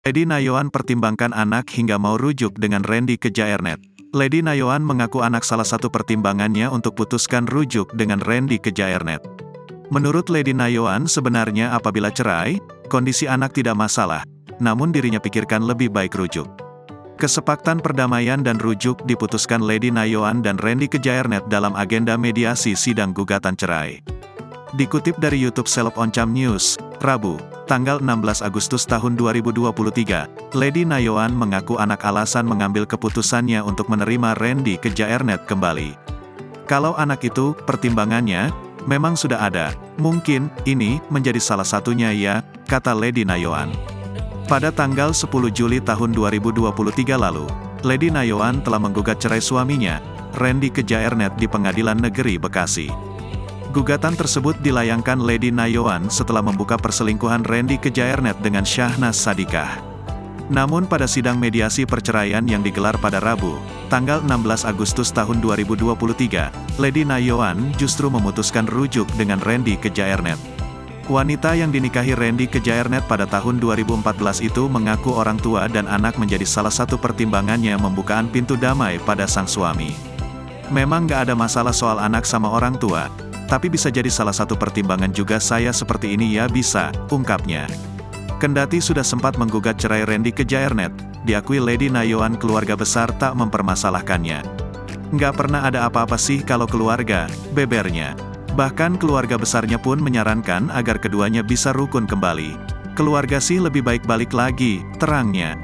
Lady Nayoan pertimbangkan anak hingga mau rujuk dengan Randy ke Jaernet. Lady Nayoan mengaku anak salah satu pertimbangannya untuk putuskan rujuk dengan Randy ke Jaernet. Menurut Lady Nayoan sebenarnya apabila cerai, kondisi anak tidak masalah, namun dirinya pikirkan lebih baik rujuk. Kesepakatan perdamaian dan rujuk diputuskan Lady Nayoan dan Randy ke Jaernet dalam agenda mediasi sidang gugatan cerai. Dikutip dari YouTube Seleb Oncam News, Rabu, tanggal 16 Agustus tahun 2023, Lady Nayoan mengaku anak alasan mengambil keputusannya untuk menerima Randy ke Jaernet kembali. Kalau anak itu, pertimbangannya, memang sudah ada, mungkin, ini, menjadi salah satunya ya, kata Lady Nayoan. Pada tanggal 10 Juli tahun 2023 lalu, Lady Nayoan telah menggugat cerai suaminya, Randy ke Jaernet di Pengadilan Negeri Bekasi. Gugatan tersebut dilayangkan Lady Nayoan setelah membuka perselingkuhan Randy ke Jaernet dengan Syahnaz Sadiqah. Namun pada sidang mediasi perceraian yang digelar pada Rabu, tanggal 16 Agustus tahun 2023, Lady Nayoan justru memutuskan rujuk dengan Randy ke Jaernet. Wanita yang dinikahi Randy ke Jaernet pada tahun 2014 itu mengaku orang tua dan anak menjadi salah satu pertimbangannya membukaan pintu damai pada sang suami. Memang gak ada masalah soal anak sama orang tua, tapi bisa jadi salah satu pertimbangan juga saya seperti ini ya bisa, ungkapnya. Kendati sudah sempat menggugat cerai Randy ke Jaernet, diakui Lady Nayoan keluarga besar tak mempermasalahkannya. Nggak pernah ada apa-apa sih kalau keluarga, bebernya. Bahkan keluarga besarnya pun menyarankan agar keduanya bisa rukun kembali. Keluarga sih lebih baik balik lagi, terangnya.